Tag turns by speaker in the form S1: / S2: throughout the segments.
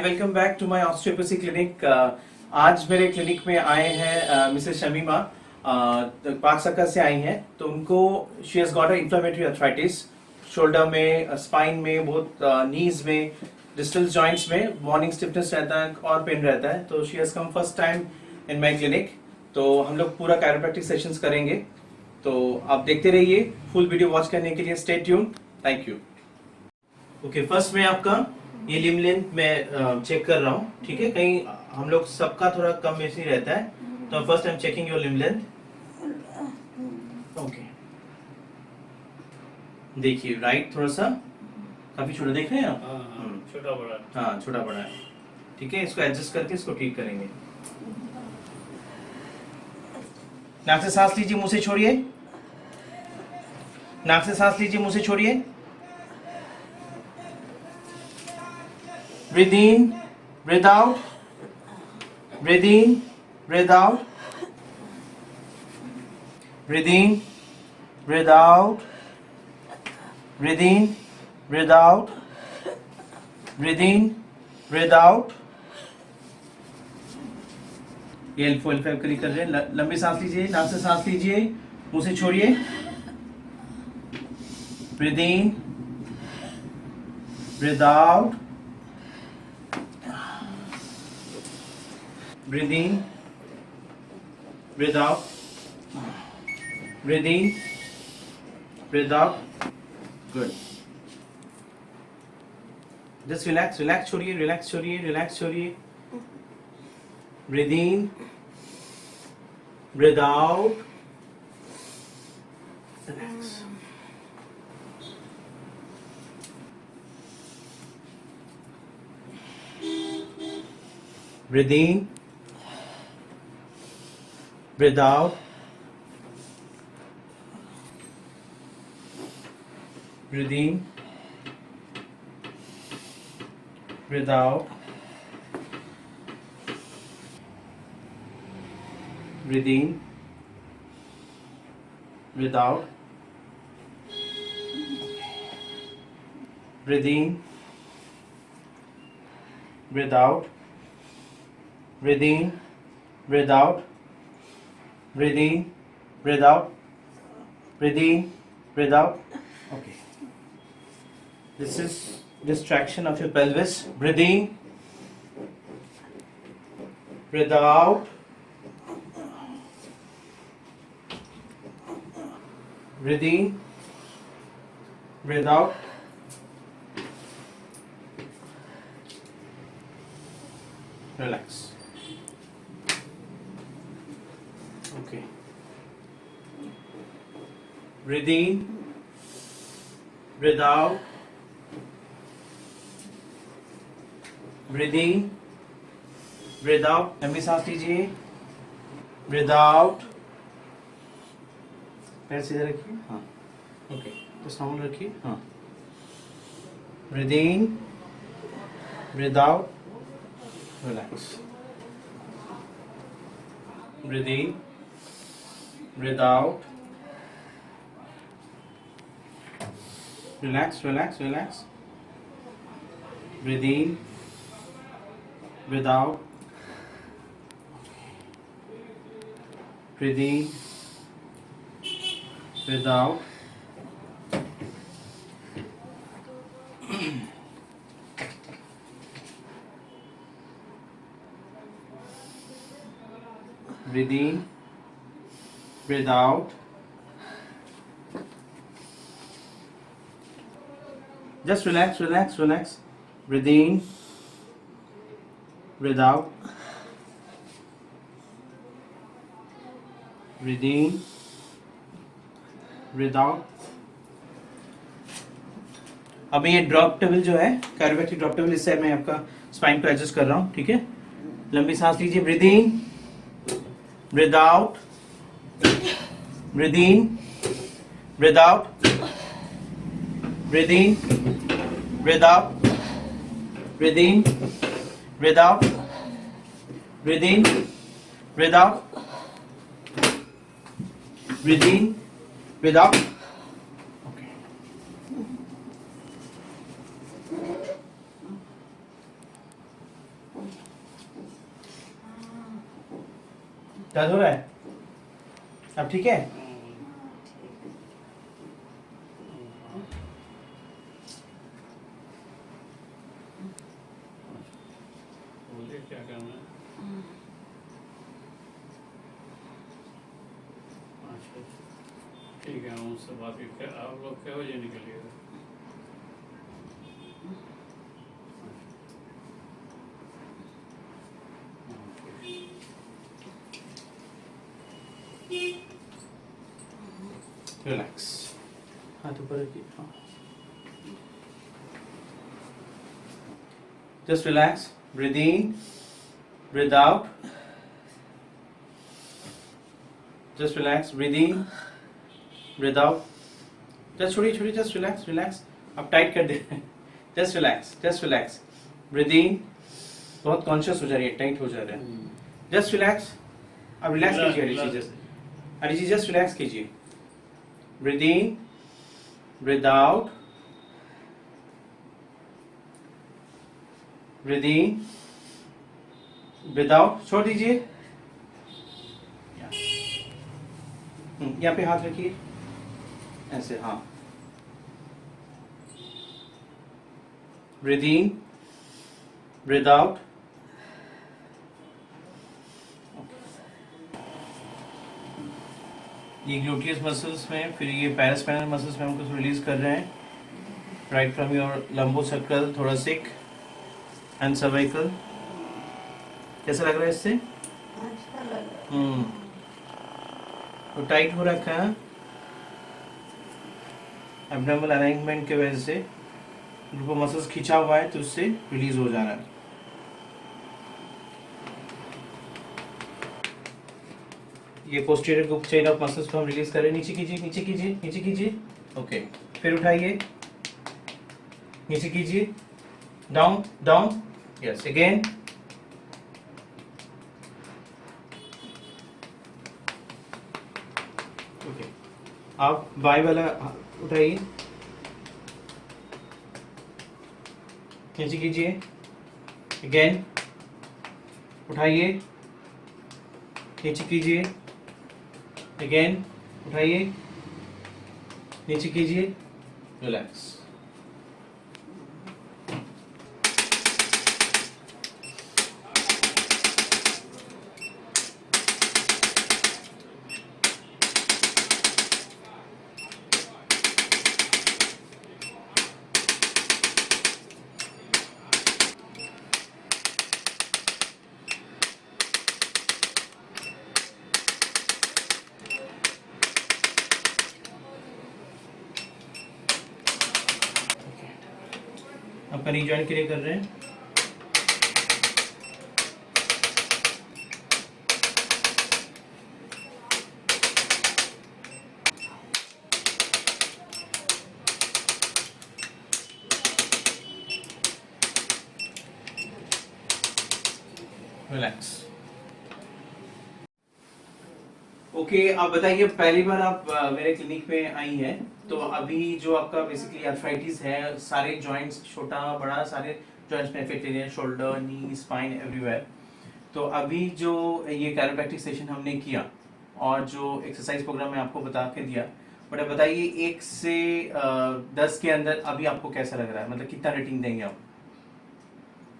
S1: Welcome back to my osteopathy clinic. आज मेरे clinic में आए हैं मिसेस शमीमा, पाक सक्कर से आई हैं। तो उनको she has got a inflammatory arthritis shoulder में, स्पाइन में, बहुत नीज में, डिस्टल जॉइंट्स में मॉर्निंग स्टिफनेस रहता है और पेन रहता है। तो she has come first time in my clinic. तो हम लोग पूरा कैरोप्रैक्टिक सेशंस करेंगे, तो आप देखते रहिए। फुल वीडियो वॉच करने के लिए stay tune. Thank you. Okay, first में आपका ये लिम लेंथ मैं चेक कर रहा हूँ, ठीक है। कहीं हम लोग सबका थोड़ा कम ऐसे रहता है, तो first I am checking your limb length. Okay, देखिए राइट थोड़ा सा काफी छोटा देख रहे हैं आप।
S2: छोटा बड़ा।
S1: हाँ, छोटा बड़ा है, ठीक है। इसको एडजस्ट करके इसको ठीक करेंगे। नाक से सांस लीजिए, मुंह से छोड़िए। नाक से सांस लीजिए, मुंह से छोड़िए। Breathe in, breathe out, breathe in, breathe out, breathe in, breathe out, breathe in, breathe out, breathe in, breathe out। ये L4 L5 करी कर रहे हैं। लंबी सांस लीजिए, नाक से सांस लीजिए, मुंह से छोड़िए। Breathe in, breathe out, breathe in, breathe out, breathe in, breathe out. Good. Just relax, relax छोड़िए, relax छोड़िए, relax छोड़िए। Breathe in, breathe out, relax. Breathe in, breathe out, breathe in, breathe out, breathe in, breathe out, breathe in, breathe out, breathe in, breathe out, breathe in, breathe out, breathe in, breathe out. Okay. This is distraction of your pelvis. Breathe in, breathe out, breathe in, breathe out. Relax. Okay. Breathe in, breathe out, breathe in, breathe out. लंबी सांस लीजिए, breathe out. पैर सीधे रखिए, हाँ, okay, तो sound रखिए, हाँ। Breathe in, breathe out, relax. Breathe in, breathe out. Relax, relax, relax. Breathe in, breathe out. Breathe in, breathe out. Breathe in, breathe out. Just relax, relax, relax. Breathe in, breathe out. Breathe in, breathe out. अभी ये drop table जो है, chiropractic drop table, इससे मैं आपका spine को adjust कर रहा हूँ, ठीक है। लंबी सांस लीजिए, breathe in, breathe out, breathe in, breathe out, breathe in, breathe out, breathe in, breathe out, breathe in, breathe out, breathe in, breathe out. दर्द हो रहा है? अब ठीक है?
S2: बोलिए क्या करना है? अच्छा ठीक है, हम उससे बात करके आप लोग क्या बजे निकलिएगा?
S1: रिलैक्स, हाथ ऊपर रखिए। हाँ, just relax, breathe in, breathe out, just relax, breathe in, breathe out, just छोड़िए छोड़िए, जस्ट रिलैक्स रिलैक्स, अब टाइट कर दे, जस्ट रिलैक्स, ब्रीथ इन, बहुत कॉन्शियस हो जा रही है, टाइट हो जा रहा है, जस्ट रिलैक्स, अब रिलैक्स कीजिए, हरी जी जस्ट रिलैक्स कीजिए, breathe in, breathe out, breathe in, breathe out, छोड़ दीजिए, यहाँ पे हाथ रखिए ऐसे, हाँ, ब्रीथ इन, ब्रीथ आउट, ये ग्लूटियस मसल्स में, फिर ये पैरास्पाइनल मसल्स में हम कुछ रिलीज कर रहे हैं, राइट फ्रॉम योर लंबो सर्कल, थोरैसिक एंड सर्वाइकल। कैसा लग रहा है इससे? तो टाइट हो रखा है एब्डोमिनल अलाइनमेंट के वजह से, ग्रुप ऑफ मसल्स खींचा हुआ है तो उससे रिलीज हो जा रहा है। ये posterior group chain of muscles को हम रिलीज करें, नीचे कीजिए, नीचे कीजिए, नीचे कीजिए, ओके, फिर उठाइए, नीचे कीजिए, down down, yes, again, okay, आप बाई वाला उठाइए, नीचे कीजिए, अगेन, उठाइए, नीचे कीजिए, अगेन, उठाइए, नीचे कीजिए, रिलैक्स। आपका नी जॉइंट के लिए कर रहे हैं, रिलैक्स। ओके, आप बताइए, पहली बार आप मेरे क्लिनिक में आई हैं, तो अभी जो आपका बेसिकली आर्थराइटिस है, सारे जॉइंट्स, छोटा बड़ा सारे जॉइंट्स में अफेक्टेड है, शोल्डर, नी, स्पाइन, एवरीवेयर। तो अभी जो ये कैरोप्रैक्टिक सेशन हमने किया और जो एक्सरसाइज प्रोग्राम मैं आपको बता के दिया, बट अब बताइए 1 से 10 के अंदर अभी आपको कैसा लग रहा है, मतलब कितना रेटिंग देंगे आप?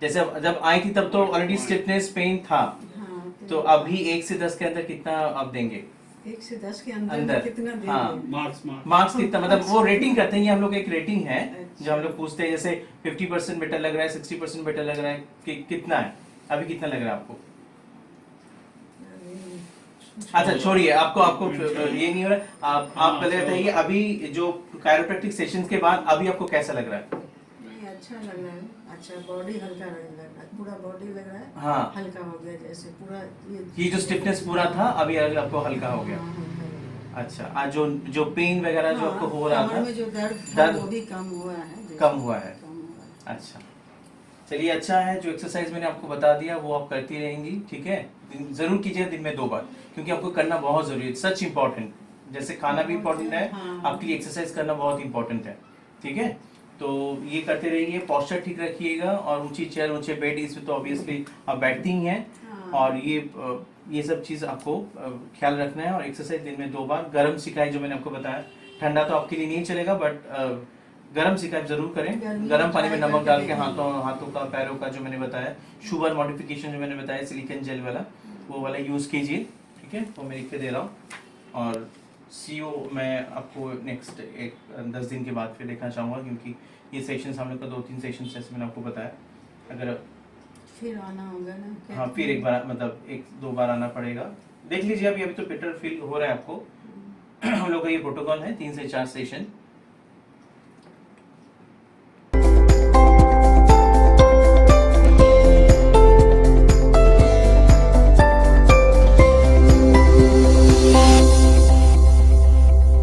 S1: जैसे जब आई थी तब तो ऑलरेडी स्टिफनेस पेन था, तो अभी 1 से 10 के अंदर कितना आप देंगे?
S3: 1 से 10 के अंदर कितना देंगे?
S1: हाँ,
S2: मार्क्स
S1: मार्क्स कितना, मतलब वो रेटिंग करते हैं, ये हम लोग एक रेटिंग है जो हम लोग पूछते हैं, जैसे 50% बेटर लग रहा है, 60% बेटर लग रहा है, कि कितना है अभी, कितना लग रहा है आपको? अच्छा छोड़िए, आपको आपको ये नहीं हो रहा, आप पहले बताइए अभी जो कायरोप्रैक्टिक सेशंस के बाद अभी आपको कैसा लग रहा है?
S3: नहीं, अच्छा लग रहा है, अच्छा, बॉडी हल्का लग रहा है, पूरा बॉडी लग रहा है,
S1: हाँ,
S3: हल्का हो गया, जैसे पूरा
S1: ये जो स्टिफनेस पूरा था अभी आपको हल्का हो गया।
S3: हाँ, हल्का लग रहा है।
S1: अच्छा, आज जो पेन वगैरह जो आपको हो रहा
S3: कमर
S1: था,
S3: में जो दर्द था
S1: दर्द
S3: वो भी कम हुआ है, जैसे
S1: कम हुआ है।
S3: कम हुआ है।
S1: अच्छा, चलिए, अच्छा है, जो एक्सरसाइज मैंने आपको बता दिया वो आप करती रहेंगी, ठीक है? जरूर कीजिए दिन में 2 बार, क्योंकि आपको करना बहुत जरूरी है, सच इम्पोर्टेंट, जैसे खाना भी इम्पोर्टेंट है,
S3: हाँ।
S1: आपके लिए एक्सरसाइज करना बहुत इम्पोर्टेंट है, ठीक है? तो ये करते रहिए, पोस्चर ठीक रखिएगा, और ऊंची चेयर ऊंचे बेड, इसमें तो ऑब्वियसली आप बैठती ही हैं,
S3: हाँ।
S1: और ये सब चीज़ आपको ख्याल रखना है। और एक्सरसाइज दिन में 2 बार, गर्म सिकाई जो मैंने आपको बताया, ठंडा तो आपके लिए नहीं चलेगा, बट गर्म सिकाई जरूर करें, गर्म पानी में नमक डाल के हाथों का पैरों का, जो मैंने बताया शुगर मॉडिफिकेशन जो मैंने बताया सिलिकॉन जेल वाला, वो वाला यूज़ कीजिए, ठीक है। वो मैं लिख के दे रहा हूँ। और सीओ मैं आपको नेक्स्ट 10 दिन के बाद फिर देखना चाहूँगा, क्योंकि ये सेशंस हम लोग का 2-3 सेशन जैसे मैंने आपको बताया। अगर
S3: फिर आना होगा ना क्या?
S1: हाँ, फिर एक बार मतलब 1-2 बार आना पड़ेगा। देख लीजिए, अभी तो बेटर फील हो रहा है आपको। हम लोग का ये प्रोटोकॉल है 3 से 4 सेशन।